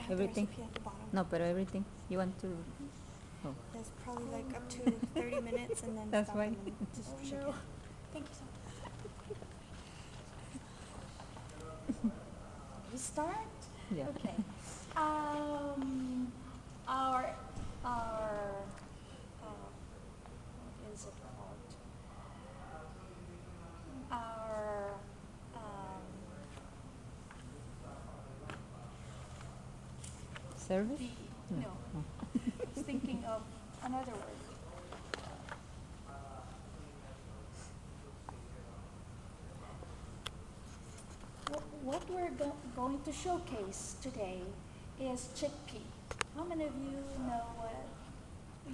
have Everything? the recipe at the bottom. No, but everything. You want to? Oh. There's probably like up to 30 minutes and then That's stop why. and then just Oh, chicken. no. Thank you so much. We start? Yeah. Okay. Our what is it called? Our Service? no. I was thinking of another word. What we're going to showcase today is chickpea. How many of you know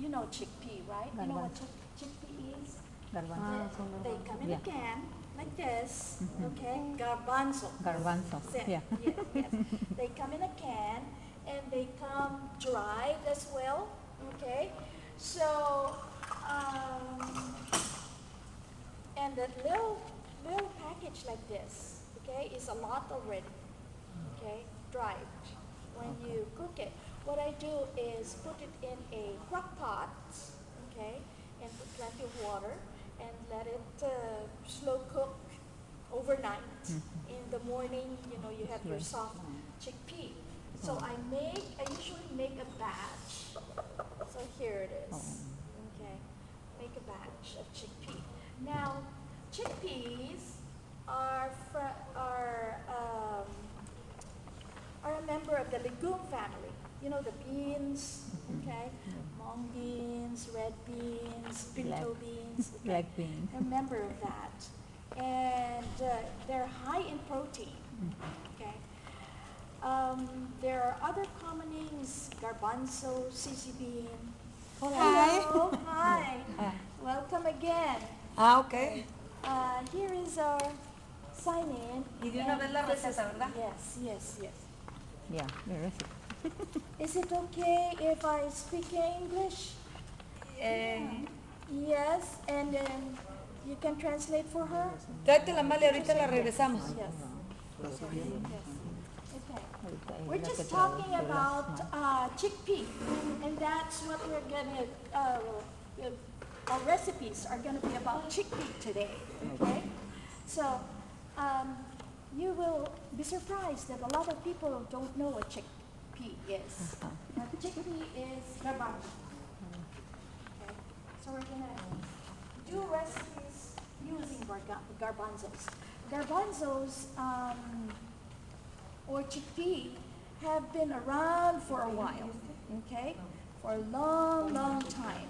you know chickpea, right? You know what chickpea is? Garbanzo. They come in Yeah. a can like this, Mhm. okay? Garbanzo. Garbanzo. Yeah. Yeah. Yes, yes. They come in a can and they come dried as well, okay? So, and that little package like this, okay, is a lot already, okay, dried. When you cook it, what I do is put it in a crock pot, okay, and put plenty of water and let it slow cook overnight. In the morning, you have your Right. soft chickpea. So I usually make a batch. So here it is. Okay, make a batch of chickpea. Now, chickpeas are are a member of the legume family. You know the beans, okay? Mung beans, red beans, pinto beans. Okay? Black bean. They're a member of that. And they're high in protein, okay? There are other common names, garbanzo, sisig bean. Hello, hi. Welcome again. Okay. Here is our sign-in. Y de una vez la This is- receta, ¿verdad? Yes. Yeah, the recipe. Is it okay if I speak English? Yes, and then you can translate for her? Tráete la mala y ahorita la regresamos. Yes. Okay. Ahorita es We're la just que talking traduce la- about chickpea, and that's what we're gonna, our recipes are gonna be about chickpea today, okay? So, you will be surprised that a lot of people don't know what chickpea is. Now, chickpea is garbanzo. Okay, so we're gonna do recipes using garbanzos. Garbanzos, or chickpea, have been around for a while, okay? For a long time.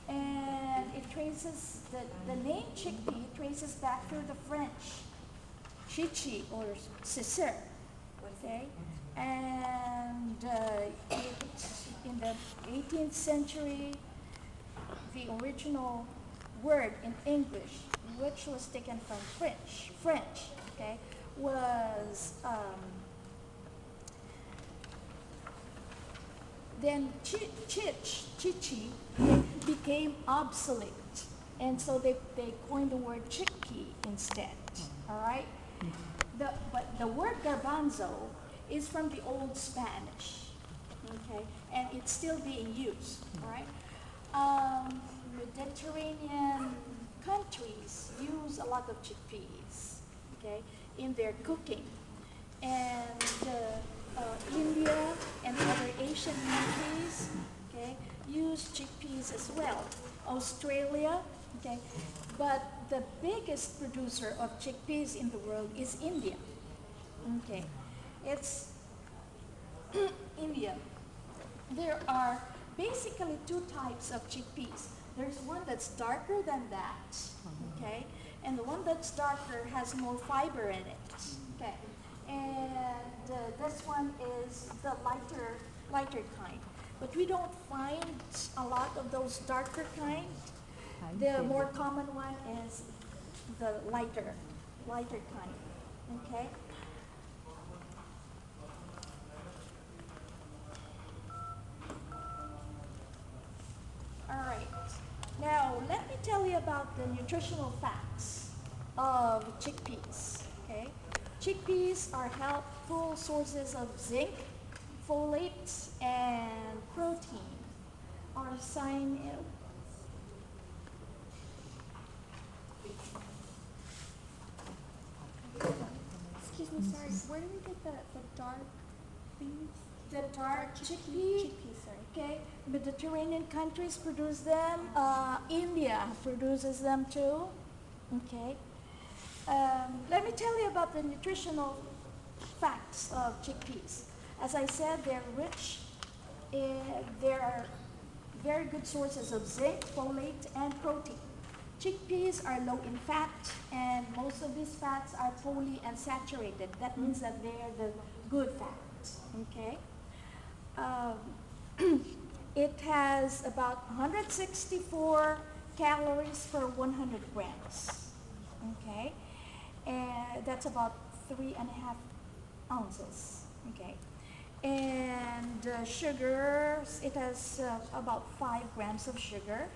And it traces, the name chickpea traces back to the French, chichi or cicer, okay? And in the 18th century, the original word in English, which was taken from French, okay, was then chichi became obsolete, and so they coined the word chickpea instead. All right, but the word garbanzo is from the Old Spanish, okay, and it's still being used. All right, Mediterranean countries use a lot of chickpeas, okay, in their cooking, and India and other Asian countries, okay, use chickpeas as well. Australia, okay, but the biggest producer of chickpeas in the world is India. Okay, it's India. There are basically two types of chickpeas. There's one that's darker than that, okay, and the one that's darker has more fiber in it, okay. And this one is the lighter kind. But we don't find a lot of those darker kind. The more common one is the lighter kind, okay? All right. Now, let me tell you about the nutritional facts of chickpeas, okay? Chickpeas are helpful sources of zinc, folate and protein are assigned. Excuse me, sorry. Where do we get the dark beans? The dark chickpea. Chickpeas, sorry. Okay, Mediterranean countries produce them. India produces them too. Okay. Let me tell you about the nutritional facts of chickpeas. As I said, they're rich. They're very good sources of zinc, folate, and protein. Chickpeas are low in fat, and most of these fats are polyunsaturated. That means that they're the good fats. Okay. It has about 164 calories per 100 grams. Okay, and that's about 3.5 ounces. Okay, and sugars, it has about 5 grams of sugar.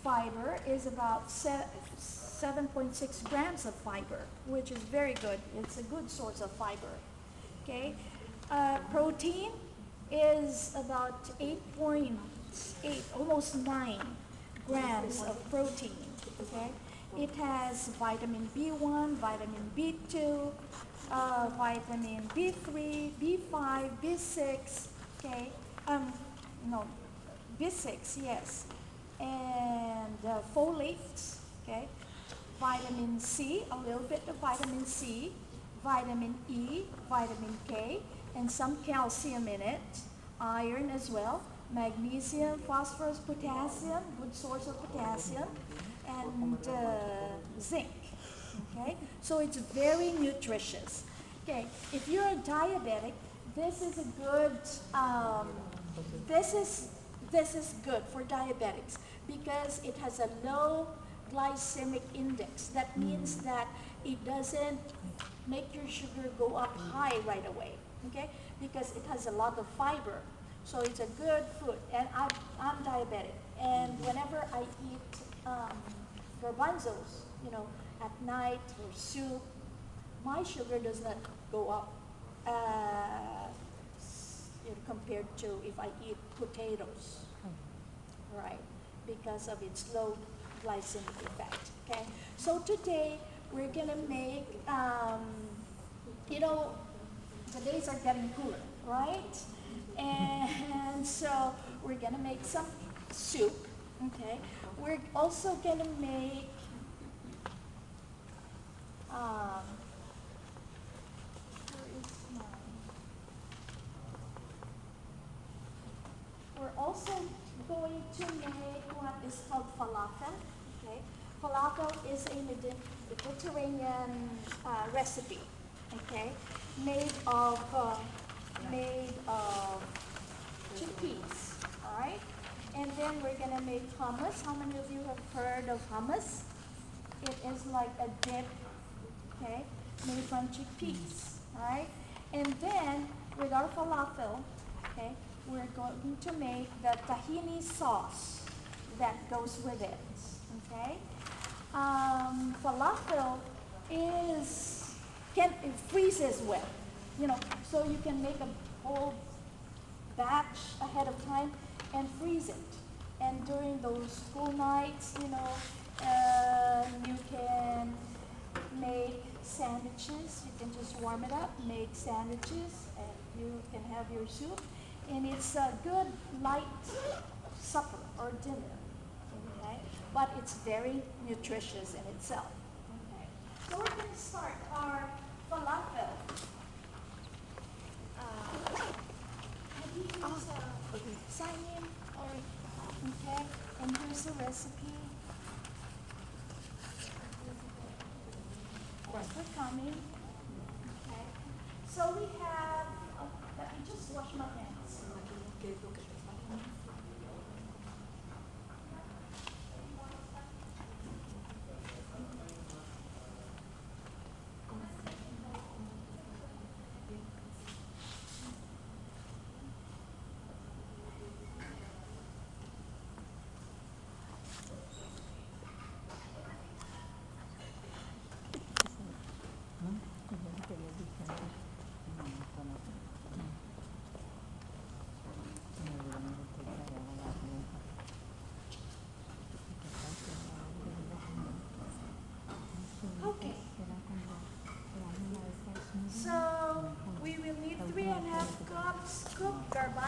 Fiber is about 7.6 grams of fiber, which is very good. It's a good source of fiber. Okay, protein is about 8.8, almost 9 grams of protein. Okay, it has vitamin B1, vitamin B2, vitamin B3, B5, B6. Okay, no, B6, yes, and folates. Okay, vitamin C, a little bit of vitamin C, vitamin E, vitamin K, and some calcium in it, iron as well, magnesium, phosphorus, potassium, good source of potassium, and zinc. Okay, so it's very nutritious. Okay, if you're a diabetic, this is a good. This is good for diabetics because it has a low glycemic index. That means that it doesn't make your sugar go up high right away. Okay, because it has a lot of fiber. So it's a good food, and I'm diabetic, and whenever I eat garbanzos, at night or soup, my sugar does not go up compared to if I eat potatoes, right? Because of its low glycemic effect. Okay, so today we're gonna make, the days are getting cooler, right? And so we're gonna make some soup. Okay, we're also gonna make where is mine? We're also going to make what is called falafel. Okay, falafel is a Mediterranean recipe. Okay, made of chickpeas. All right, and then we're gonna make hummus. How many of you have heard of hummus? It is like a dip, okay, made from chickpeas, all right? And then with our falafel, okay, we're going to make the tahini sauce that goes with it, okay? Falafel it freezes well, so you can make a whole batch ahead of time and freeze it. And during those cool nights, you can make sandwiches. You can just warm it up, make sandwiches, and you can have your soup. And it's a good light supper or dinner, okay? But it's very nutritious in itself. Okay. So we're going to start our falafel. Have you used sign in? Okay, and here's the recipe. Thanks for coming. Okay, so we have, let me just wash my hands.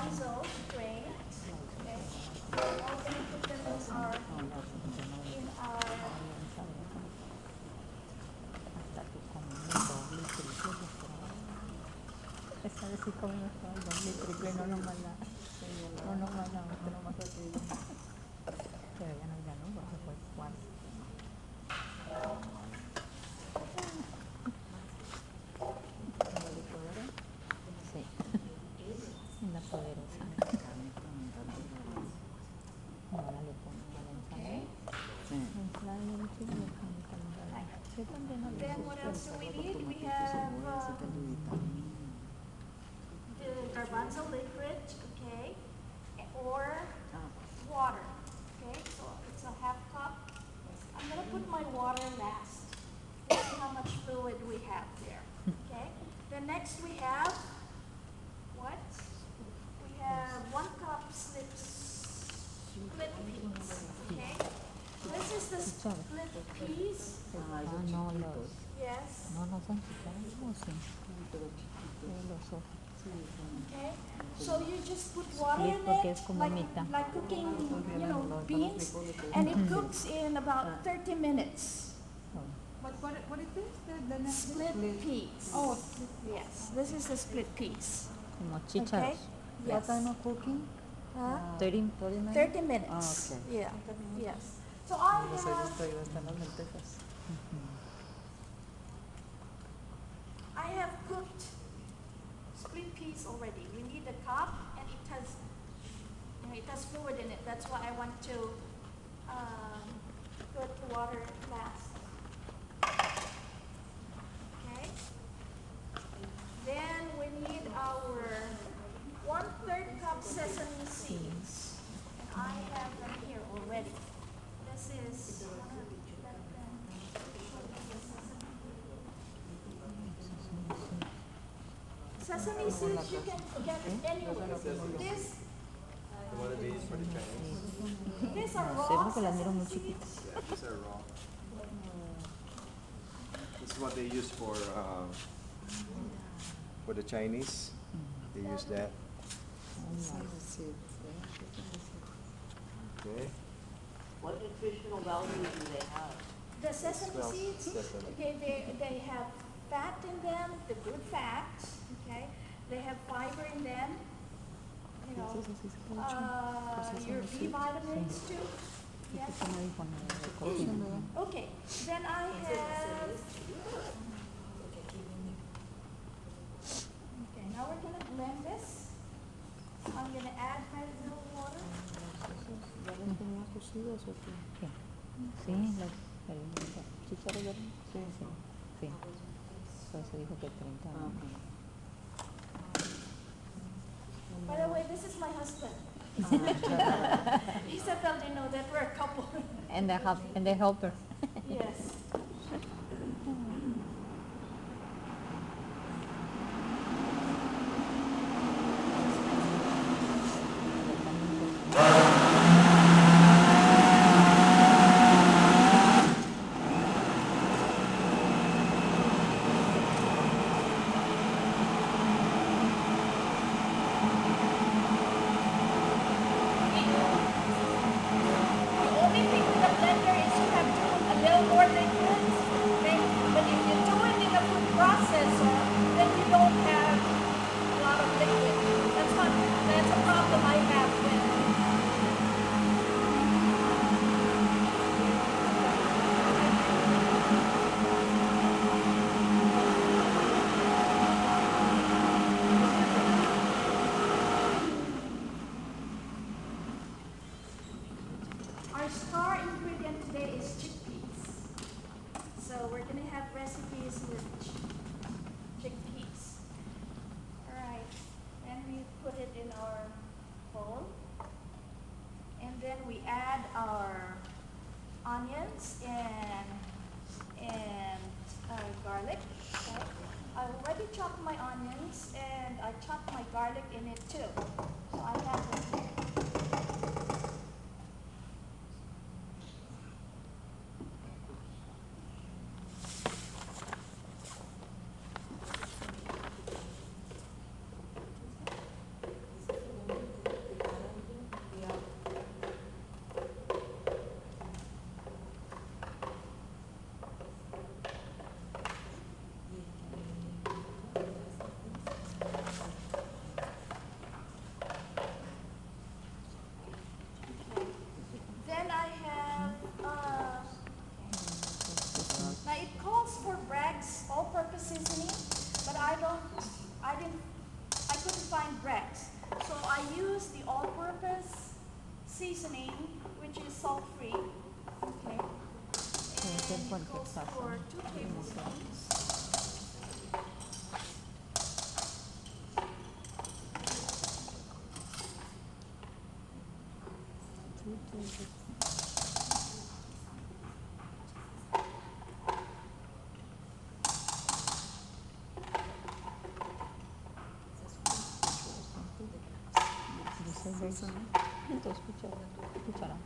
garbanzo grain. Okay, we're all gonna put them in our Hasta que comemos doble y triple, esa vez sí comimos todo el doble y triple, no nomás la otra, nomás así. Pero ya no ganó, porque fue cuarto. Sí, una poderosa. Ahora le pongo a la ensalada. Ensalada de leche y le pongo calendar. Yo también no le Then what else do we need? We have the garbanzo liquid, okay, or water. Okay, so it's a half cup. I'm gonna put my water last. Let's see how much fluid we have there. Okay. Then next we have what? We have 1 cup split peas. Okay. This is the split peas. no los, Yes. no son chicanos, sí. Los ojos. Okay, so you just put water in porque it, es como like, mitad. like cooking, beans, and it cooks in about 30 minutes. What is this? The next Split peas. Oh, Yes, this is the split peas. Como Okay? chícharos. Yes. cooking? 30 30 minutes. Yeah, yes. So I have cooked split peas already. We need a cup, and it has fluid in it. That's why I want to put the water last. Okay. Then we need our 1/3 cup sesame seeds, and I have them here already. This is. Sesame seeds you can get anywhere. What are these for the Chinese? These are sé raw porque las miro sesame muy seeds. chiquitas. Yeah, these are raw. This is what they use for the Chinese. They use that. Okay. What nutritional value do they have? The sesame Well, seeds, sesame. okay, they have fat in them, the good fat, okay? They have fiber in them, you know, your B vitamins too. Yes. Eso me dijo, no, de cocina. Okay, then I have. Okay, now we're gonna blend this. I'm gonna add my little water. ¿Qué? Sí, el chícharo verde. Sí, sí. Sí. Por eso dijo que 30. By the way, this is my husband. Isabel, you know that we're a couple. And the helper. Yes. The only thing with the blender is you have to put a little more liquid. Okay? But if you do it in a food processor, then you don't have a lot of liquid. That's a problem I have with. Our star ingredient today is chickpeas. So we're gonna have recipes with chickpeas. Alright, then we put it in our bowl. And then we add our onions and garlic. Okay? I already chopped my onions and I chopped my garlic in it too. So I have them here. use the all-purpose seasoning, which is salt-free. Okay. Ito And po it calls for 2 tablespoons. Ito, kutsara.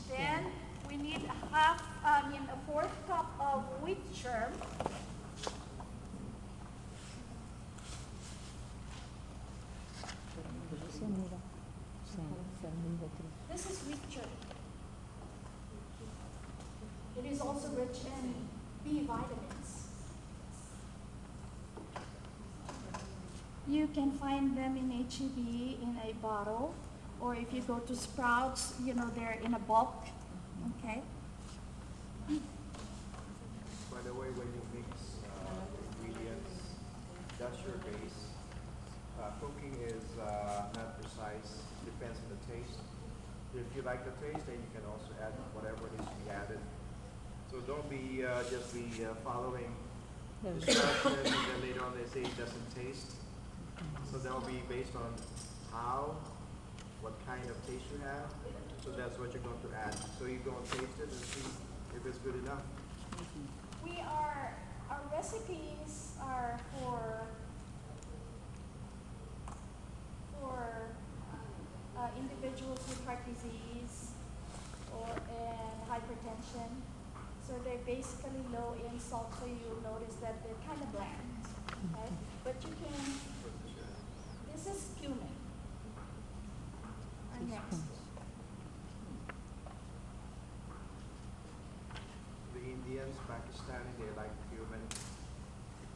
Then we need a fourth cup of wheat germ. This is wheat germ. It is also rich in B vitamins. You can find them in H-E-B in a bottle, or if you go to Sprouts, they're in a bulk. Okay. By the way, when you mix ingredients, that's your base. Cooking is not precise, depends on the taste. If you like the taste, then you can also add whatever needs to be added. So don't be just be following instructions and then later on they say it doesn't taste. So that'll be based on what kind of taste you have. So that's what you're going to add. So you go and taste it and see if it's good enough. Our recipes are for individuals with heart disease and hypertension. So they're basically low in salt, so you'll notice that they're kind of bland. Okay? But you can, this is cumin. Our next. The Indians, Pakistani, they like cumin.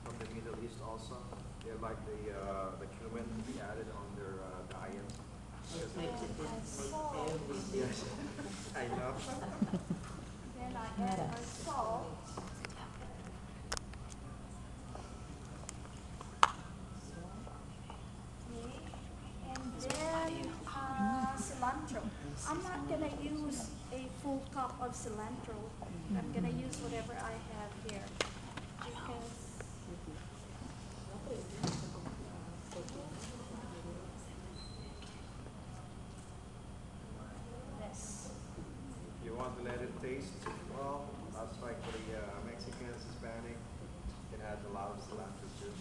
From the Middle East also, they like the cumin to be added on their diet. And salt. Yes, I know. Then I add our salt. Okay. And then cilantro. I'm not going to use a full cup of cilantro. I'm going to use whatever I have here. Because this. If you want to let it taste, well, that's like for the Mexicans, Hispanic, it has a lot of cilantro too.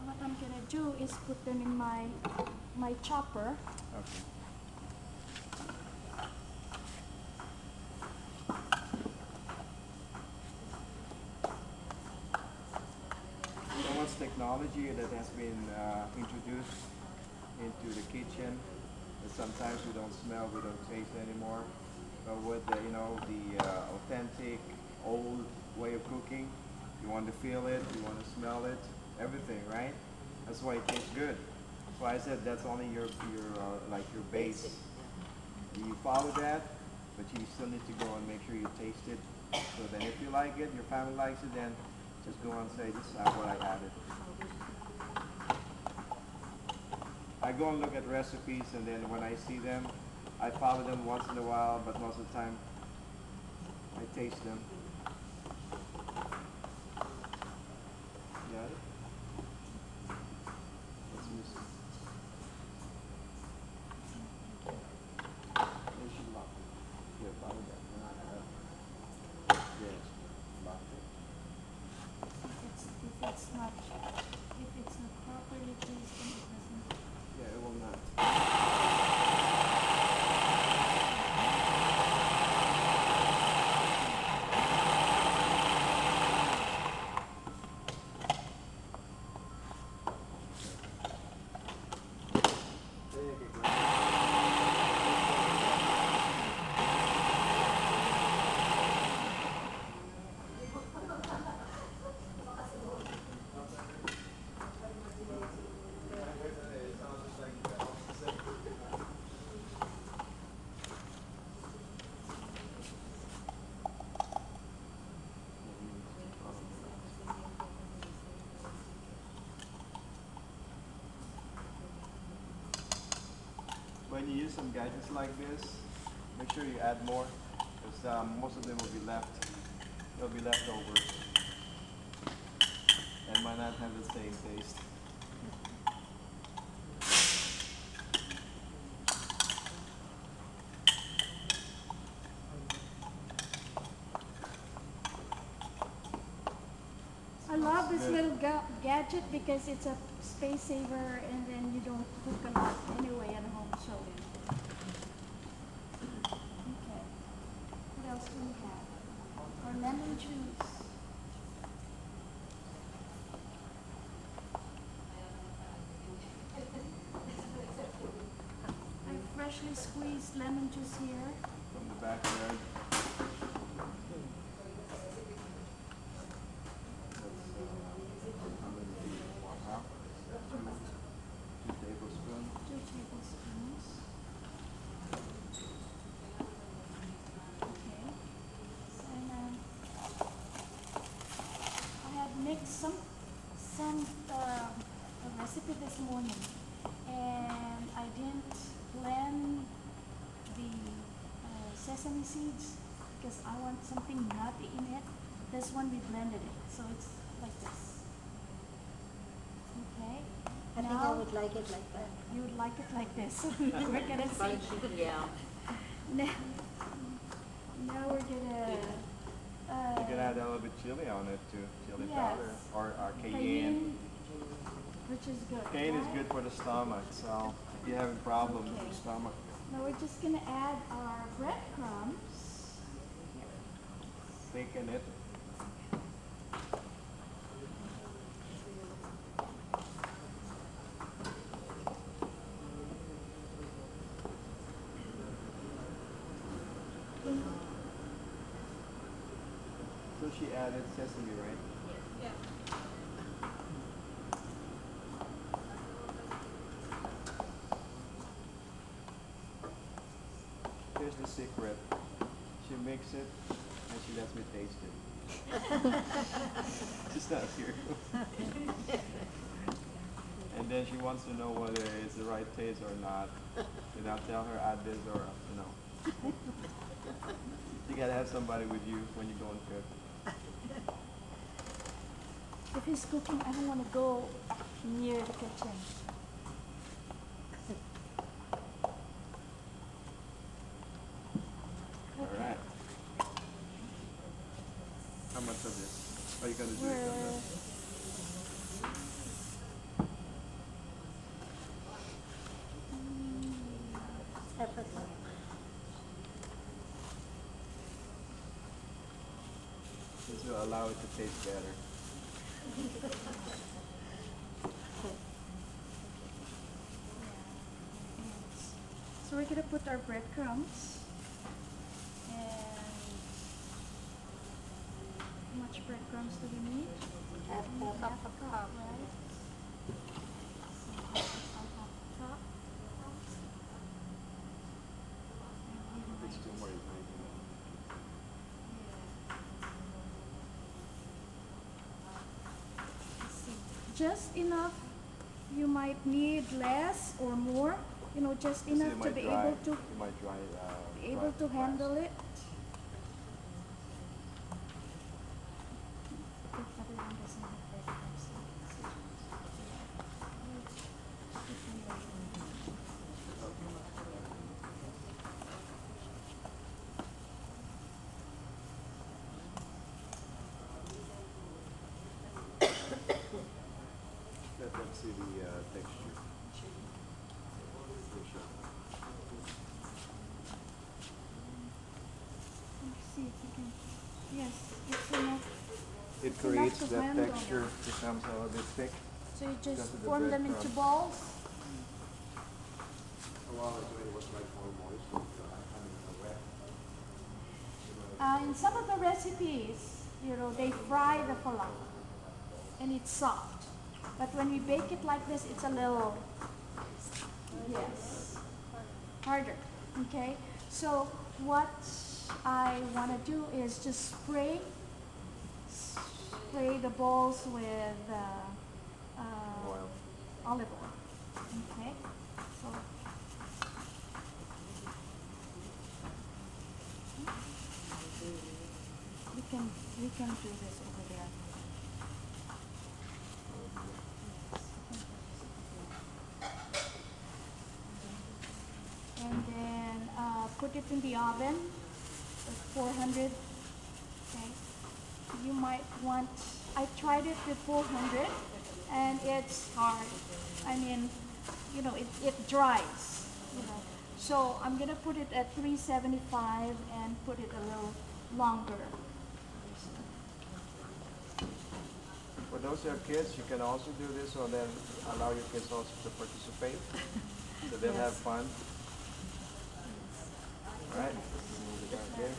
What I'm going to do is put them in my chopper. Okay. So much technology that has been introduced into the kitchen that sometimes we don't smell, we don't taste anymore. But with the authentic old way of cooking, you want to feel it, you want to smell it, everything, right? That's why it tastes good. That's why I said that's only your base. You follow that, but you still need to go and make sure you taste it. So then if you like it, your family likes it, then just go and say, this is what I added. I go and look at recipes, and then when I see them, I follow them once in a while, but most of the time, I taste them. Got it? Let's use it. There's your lock. Yeah, follow that. Yes, lock it. If it's not properly placed, then it doesn't. Yeah, it will not. when you use some gadgets like this, make sure you add more, because most of them will be left. They'll be leftovers and might not have the same taste. I love this Good. little gadget because it's a space saver and then you don't cook a lot anyway at home, so. Okay. What else do we have? Our lemon juice. I freshly squeezed lemon juice here. From the backyard. How many do you want? Half? 2 tablespoons. 2 tablespoons. Okay. And I had mixed some a recipe this morning, and I didn't blend the sesame seeds because I want something nutty in it. This one we blended it, so it's like this. Okay. I think I would like it like that. You would like it like this. We're gonna see. Crunchy, yeah. Now we're gonna. You can add a little bit chili on it too, chili Yes. powder or cayenne. Which is good. Cayenne is right? good for the stomach, so if you're having problems with Okay. the stomach, Now we're just gonna add our breadcrumbs. thicken it. So she added sesame, right? Here's the secret. She makes it and she lets me taste it. Just not here. And then she wants to know whether it's the right taste or not. And I'll tell her add this or no. You gotta have somebody with you when you go and cook. If he's cooking, I don't want to go near the kitchen. Alright. How much of this? Are you gonna do it from We're- this? Separately. This will allow it to taste better. So we're gonna put our breadcrumbs. And how much breadcrumbs do we need? Half cup. Half a cup, right? So half a cup. If it's too more, you can Let's see. Just enough. You might need less or more. You know, just make it. enough to might be dry, able to you might dry, be able to handle it. Let's see the texture. Let's see if we can. Yes, it's enough. It It's creates enough to that handle. texture, becomes a little bit thick. So you Because just of the form them into breadcrumbs. balls. In some of the recipes, you know, they fry the falafel and it's soft. But when we bake it like this, it's a little, yes, harder. Okay? So what I want to do is just spray the balls with Oil. olive oil. Okay? So we can do this over there. And then put it in the oven at 400. Okay. You might want, I tried it with 400 and it's hard. I mean, you know, it dries, you know. So I'm gonna put it at 375 and put it a little longer. For those who have kids, you can also do this, or then allow your kids also to participate, so they'll have Yes. fun. All right. Move it down here.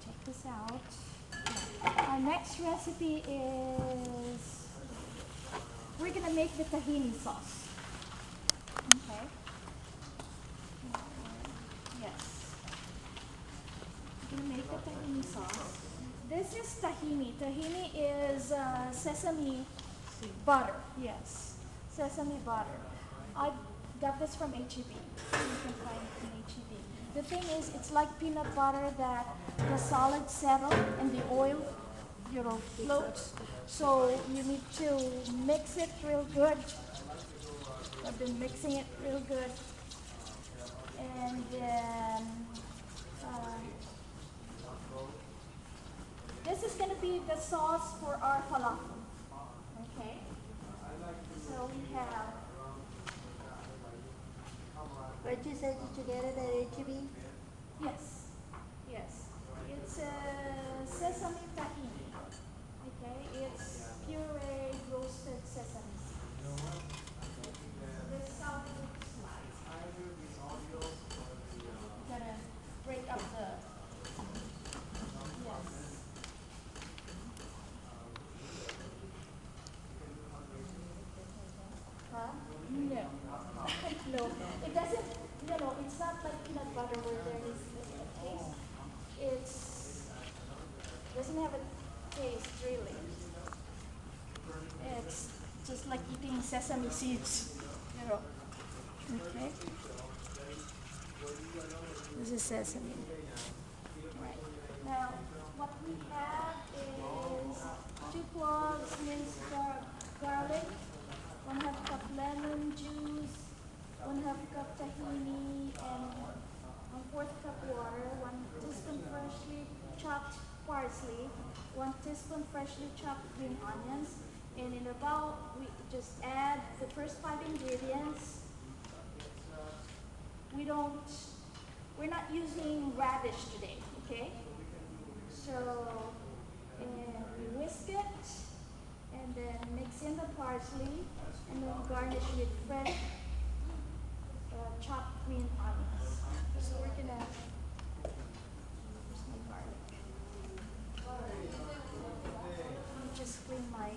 Take this out. Our next recipe is, we're gonna make the tahini sauce. Okay. Yes. We're gonna make the tahini sauce. This is tahini. Tahini is sesame butter. Yes, sesame butter. I got this from HEB. You can find it in HEB. The thing is, it's like peanut butter that the solids settle and the oil, you know, floats. So you need to mix it real good. I've been mixing it real good. And then this is going to be the sauce for our falafel. Okay? So we have, But you said did you get it at HEB? yes, yes. It's sesame tahini. Okay? It's pureed roasted sesame seeds. This is how it looks like. Gonna break up the, yes. Huh? No. No. It doesn't, it's not like peanut butter where there is a taste. Doesn't have a taste really. It's just like eating sesame seeds, Okay. This is sesame. Right. Now, what we have is 2 cloves minced garlic, 1/2 cup lemon juice, 1/2 cup tahini, and 1/4 cup water, 1 teaspoon freshly chopped parsley, 1 teaspoon freshly chopped green onions, and in about, we just add the first 5 ingredients. We're not using radish today, okay? So, and we whisk it, and then mix in the parsley, and then garnish with fresh chopped green onions. So we're gonna, here's my garlic. Let me just clean my